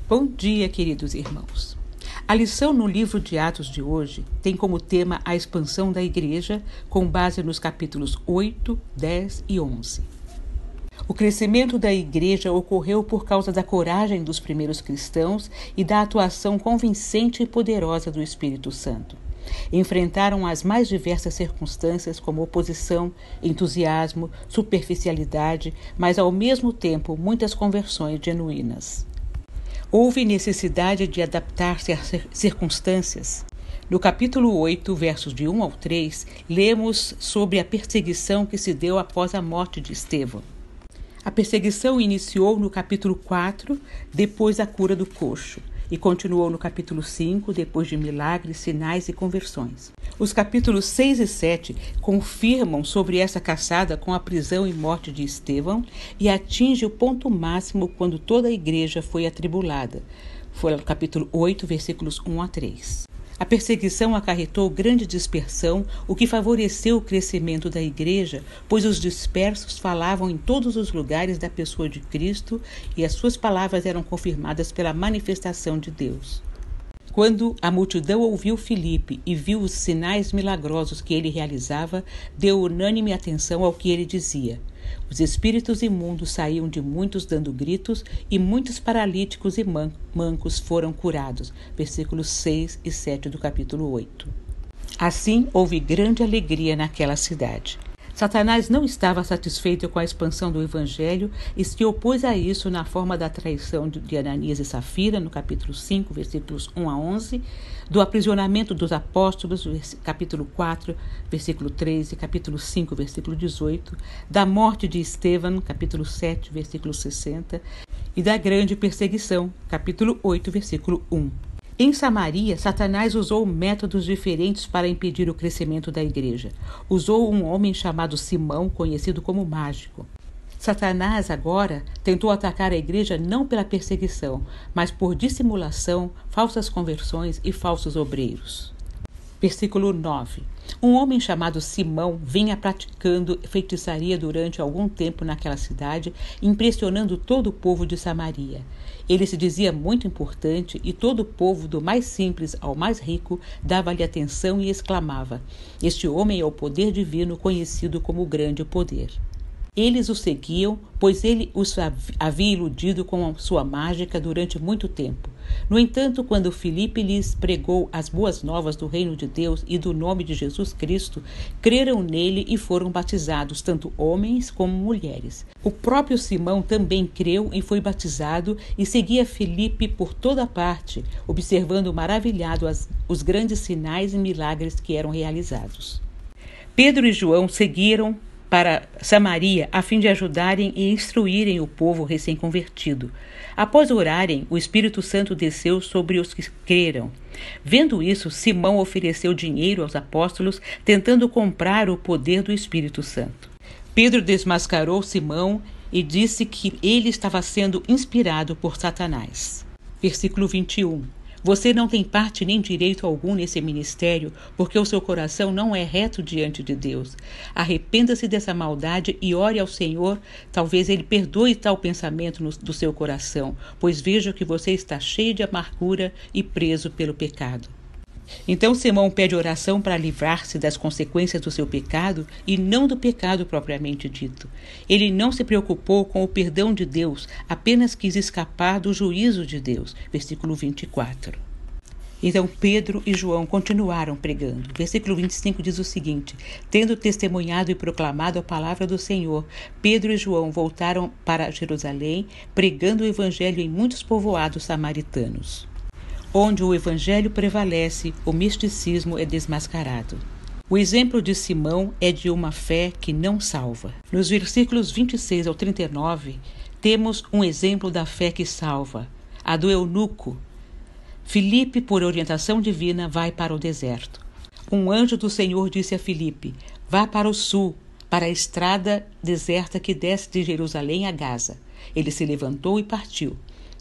Bom dia, queridos irmãos. A lição no livro de Atos de hoje tem como tema a expansão da igreja, com base nos capítulos 8, 10 e 11. O crescimento da igreja ocorreu por causa da coragem dos primeiros cristãos e da atuação convincente e poderosa do Espírito Santo. Enfrentaram as mais diversas circunstâncias, como oposição, entusiasmo, superficialidade, mas ao mesmo tempo muitas conversões genuínas. Houve necessidade de adaptar-se às circunstâncias. No capítulo 8, versos de 1 ao 3, lemos sobre a perseguição que se deu após a morte de Estevão. A perseguição iniciou no capítulo 4, depois da cura do coxo, e continuou no capítulo 5, depois de milagres, sinais e conversões. Os capítulos 6 e 7 confirmam sobre essa caçada com a prisão e morte de Estevão e atinge o ponto máximo quando toda a igreja foi atribulada. Foi o capítulo 8, versículos 1 a 3. A perseguição acarretou grande dispersão, o que favoreceu o crescimento da igreja, pois os dispersos falavam em todos os lugares da pessoa de Cristo e as suas palavras eram confirmadas pela manifestação de Deus. Quando a multidão ouviu Filipe e viu os sinais milagrosos que ele realizava, deu unânime atenção ao que ele dizia. Os espíritos imundos saíam de muitos dando gritos e muitos paralíticos e mancos foram curados. Versículos 6 e 7 do capítulo 8. Assim, houve grande alegria naquela cidade. Satanás não estava satisfeito com a expansão do evangelho e se opôs a isso na forma da traição de Ananias e Safira, no capítulo 5, versículos 1 a 11, do aprisionamento dos apóstolos, capítulo 4, versículo 13, capítulo 5, versículo 18, da morte de Estevão, capítulo 7, versículo 60, e da grande perseguição, capítulo 8, versículo 1. Em Samaria, Satanás usou métodos diferentes para impedir o crescimento da igreja. Usou um homem chamado Simão, conhecido como mágico. Satanás agora tentou atacar a igreja não pela perseguição, mas por dissimulação, falsas conversões e falsos obreiros. Versículo 9. Um homem chamado Simão vinha praticando feitiçaria durante algum tempo naquela cidade, impressionando todo o povo de Samaria. Ele se dizia muito importante e todo o povo, do mais simples ao mais rico, dava-lhe atenção e exclamava: "Este homem é o poder divino, conhecido como o grande poder." Eles o seguiam, pois ele os havia iludido com sua mágica durante muito tempo. No entanto, quando Filipe lhes pregou as boas novas do reino de Deus e do nome de Jesus Cristo, creram nele e foram batizados, tanto homens como mulheres. O próprio Simão também creu e foi batizado e seguia Filipe por toda parte, observando maravilhado os grandes sinais e milagres que eram realizados. Pedro e João seguiram para Samaria a fim de ajudarem e instruírem o povo recém-convertido. Após orarem, o Espírito Santo desceu sobre os que creram. Vendo isso, Simão ofereceu dinheiro aos apóstolos, tentando comprar o poder do Espírito Santo. Pedro desmascarou Simão e disse que ele estava sendo inspirado por Satanás. Versículo 21. Você não tem parte nem direito algum nesse ministério, porque o seu coração não é reto diante de Deus. Arrependa-se dessa maldade e ore ao Senhor, talvez Ele perdoe tal pensamento do seu coração, pois vejo que você está cheio de amargura e preso pelo pecado. Então Simão pede oração para livrar-se das consequências do seu pecado e não do pecado propriamente dito. Ele não se preocupou com o perdão de Deus, apenas quis escapar do juízo de Deus. Versículo 24. Então Pedro e João continuaram pregando. Versículo 25 diz o seguinte: tendo testemunhado e proclamado a palavra do Senhor, Pedro e João voltaram para Jerusalém, pregando o evangelho em muitos povoados samaritanos. Onde o evangelho prevalece, o misticismo é desmascarado. O exemplo de Simão é de uma fé que não salva. Nos versículos 26 ao 39, temos um exemplo da fé que salva, a do eunuco. Filipe, por orientação divina, vai para o deserto. Um anjo do Senhor disse a Filipe: vá para o sul, para a estrada deserta que desce de Jerusalém a Gaza. Ele se levantou e partiu.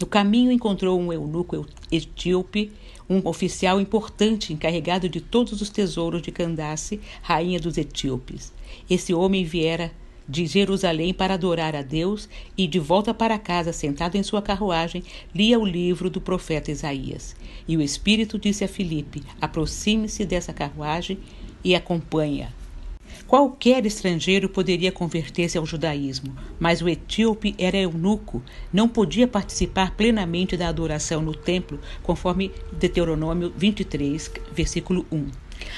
No caminho encontrou um eunuco etíope, um oficial importante encarregado de todos os tesouros de Candace, rainha dos etíopes. Esse homem viera de Jerusalém para adorar a Deus e, de volta para casa, sentado em sua carruagem, lia o livro do profeta Isaías. E o Espírito disse a Filipe: aproxime-se dessa carruagem e acompanhe-a. Qualquer estrangeiro poderia converter-se ao judaísmo, mas o etíope era eunuco, não podia participar plenamente da adoração no templo, conforme Deuteronômio 23, versículo 1.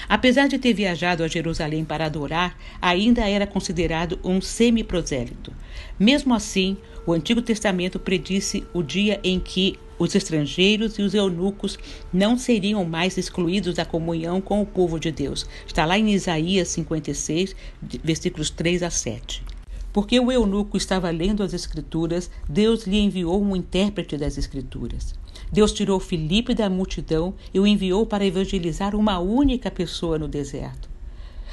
Apesar de ter viajado a Jerusalém para adorar, ainda era considerado um semi-prosélito. Mesmo assim, o Antigo Testamento predisse o dia em que os estrangeiros e os eunucos não seriam mais excluídos da comunhão com o povo de Deus. Está lá em Isaías 56, versículos 3 a 7. Porque o eunuco estava lendo as Escrituras, Deus lhe enviou um intérprete das Escrituras. Deus tirou Filipe da multidão e o enviou para evangelizar uma única pessoa no deserto.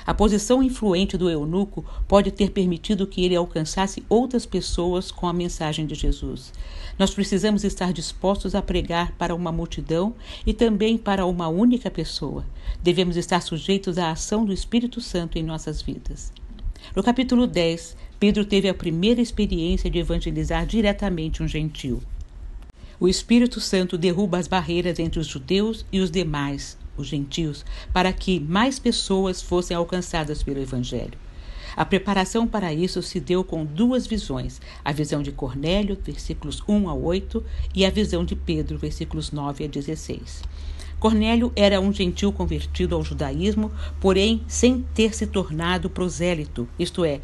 A posição influente do eunuco pode ter permitido que ele alcançasse outras pessoas com a mensagem de Jesus. Nós precisamos estar dispostos a pregar para uma multidão e também para uma única pessoa. Devemos estar sujeitos à ação do Espírito Santo em nossas vidas. No capítulo 10, Pedro teve a primeira experiência de evangelizar diretamente um gentio. O Espírito Santo derruba as barreiras entre os judeus e os demais, os gentios, para que mais pessoas fossem alcançadas pelo Evangelho. A preparação para isso se deu com duas visões, a visão de Cornélio, versículos 1 a 8, e a visão de Pedro, versículos 9 a 16. Cornélio era um gentio convertido ao judaísmo, porém sem ter se tornado prosélito, isto é,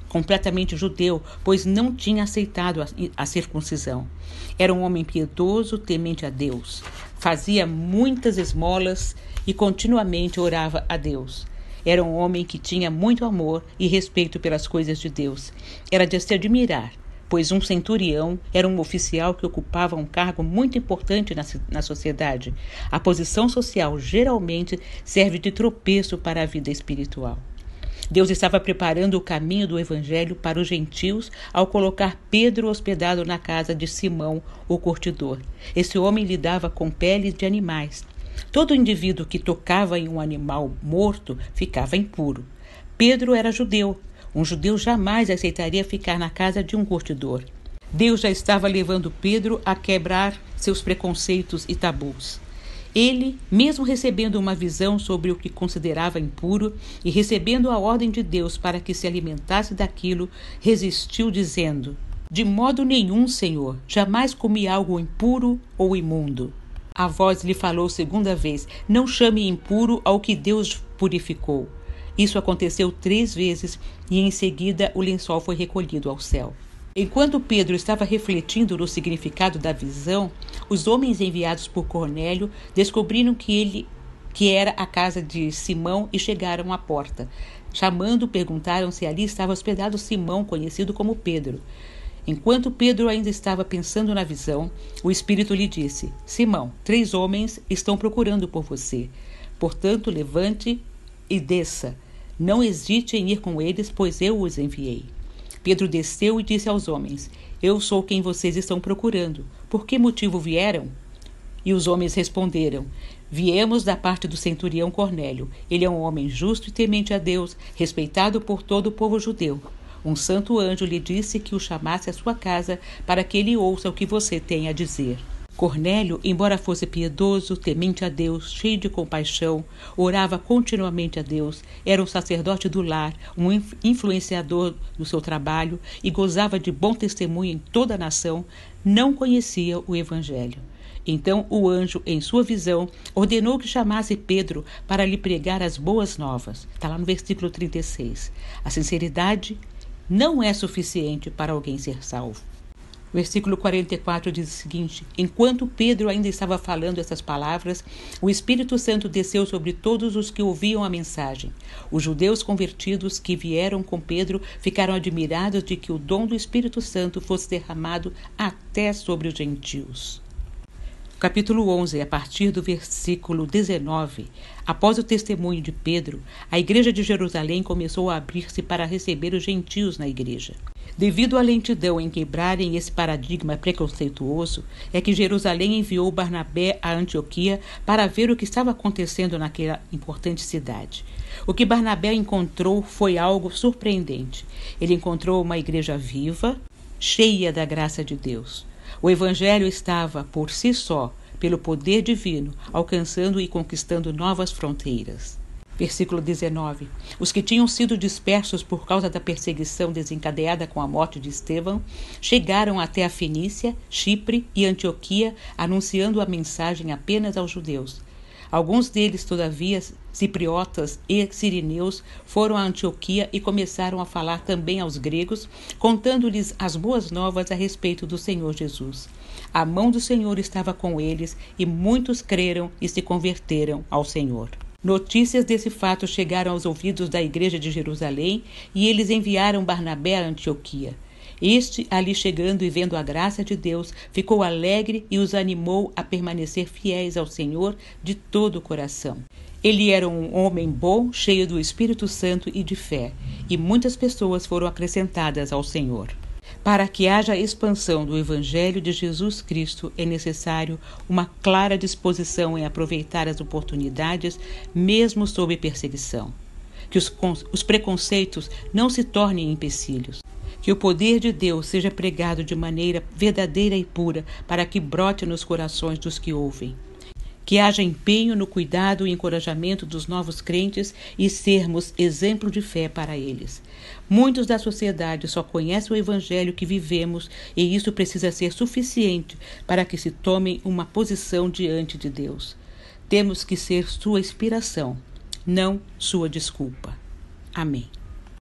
completamente judeu, pois não tinha aceitado a circuncisão. Era um homem piedoso, temente a Deus. Fazia muitas esmolas e continuamente orava a Deus. Era um homem que tinha muito amor e respeito pelas coisas de Deus. Era de se admirar, pois um centurião era um oficial que ocupava um cargo muito importante na sociedade. A posição social geralmente serve de tropeço para a vida espiritual. Deus estava preparando o caminho do Evangelho para os gentios ao colocar Pedro hospedado na casa de Simão, o curtidor. Esse homem lidava com peles de animais. Todo indivíduo que tocava em um animal morto ficava impuro. Pedro era judeu. Um judeu jamais aceitaria ficar na casa de um curtidor. Deus já estava levando Pedro a quebrar seus preconceitos e tabus. Ele, mesmo recebendo uma visão sobre o que considerava impuro e recebendo a ordem de Deus para que se alimentasse daquilo, resistiu dizendo: de modo nenhum, Senhor, jamais comi algo impuro ou imundo. A voz lhe falou segunda vez: não chame impuro ao que Deus purificou. Isso aconteceu 3 vezes e em seguida o lençol foi recolhido ao céu. Enquanto Pedro estava refletindo no significado da visão, os homens enviados por Cornélio descobriram que era a casa de Simão e chegaram à porta. Chamando, perguntaram se ali estava hospedado Simão, conhecido como Pedro. Enquanto Pedro ainda estava pensando na visão, o Espírito lhe disse: Simão, 3 homens estão procurando por você. Portanto, levante e desça. Não hesite em ir com eles, pois eu os enviei. Pedro desceu e disse aos homens: eu sou quem vocês estão procurando. Por que motivo vieram? E os homens responderam: viemos da parte do centurião Cornélio. Ele é um homem justo e temente a Deus, respeitado por todo o povo judeu. Um santo anjo lhe disse que o chamasse à sua casa para que ele ouça o que você tem a dizer. Cornélio, embora fosse piedoso, temente a Deus, cheio de compaixão, orava continuamente a Deus, era um sacerdote do lar, um influenciador do seu trabalho e gozava de bom testemunho em toda a nação, não conhecia o Evangelho. Então o anjo, em sua visão, ordenou que chamasse Pedro para lhe pregar as boas novas. Está lá no versículo 36. A sinceridade não é suficiente para alguém ser salvo. O versículo 44 diz o seguinte: enquanto Pedro ainda estava falando essas palavras, o Espírito Santo desceu sobre todos os que ouviam a mensagem. Os judeus convertidos que vieram com Pedro ficaram admirados de que o dom do Espírito Santo fosse derramado até sobre os gentios. Capítulo 11, a partir do versículo 19. Após o testemunho de Pedro, a igreja de Jerusalém começou a abrir-se para receber os gentios na igreja. Devido à lentidão em quebrarem esse paradigma preconceituoso, é que Jerusalém enviou Barnabé a Antioquia para ver o que estava acontecendo naquela importante cidade. O que Barnabé encontrou foi algo surpreendente. Ele encontrou uma igreja viva, cheia da graça de Deus. O evangelho estava, por si só, pelo poder divino, alcançando e conquistando novas fronteiras. Versículo 19. Os que tinham sido dispersos por causa da perseguição desencadeada com a morte de Estevão chegaram até a Fenícia, Chipre e Antioquia, anunciando a mensagem apenas aos judeus. Alguns deles, todavia, cipriotas e sirineus, foram a Antioquia e começaram a falar também aos gregos, contando-lhes as boas novas a respeito do Senhor Jesus. A mão do Senhor estava com eles e muitos creram e se converteram ao Senhor. Notícias desse fato chegaram aos ouvidos da igreja de Jerusalém e eles enviaram Barnabé a Antioquia. Este, ali chegando e vendo a graça de Deus, ficou alegre e os animou a permanecer fiéis ao Senhor de todo o coração. Ele era um homem bom, cheio do Espírito Santo e de fé, e muitas pessoas foram acrescentadas ao Senhor. Para que haja expansão do Evangelho de Jesus Cristo, é necessário uma clara disposição em aproveitar as oportunidades, mesmo sob perseguição. Que os preconceitos não se tornem empecilhos. Que o poder de Deus seja pregado de maneira verdadeira e pura, para que brote nos corações dos que ouvem. Que haja empenho no cuidado e encorajamento dos novos crentes e sermos exemplo de fé para eles. Muitos da sociedade só conhecem o evangelho que vivemos e isso precisa ser suficiente para que se tomem uma posição diante de Deus. Temos que ser sua inspiração, não sua desculpa. Amém.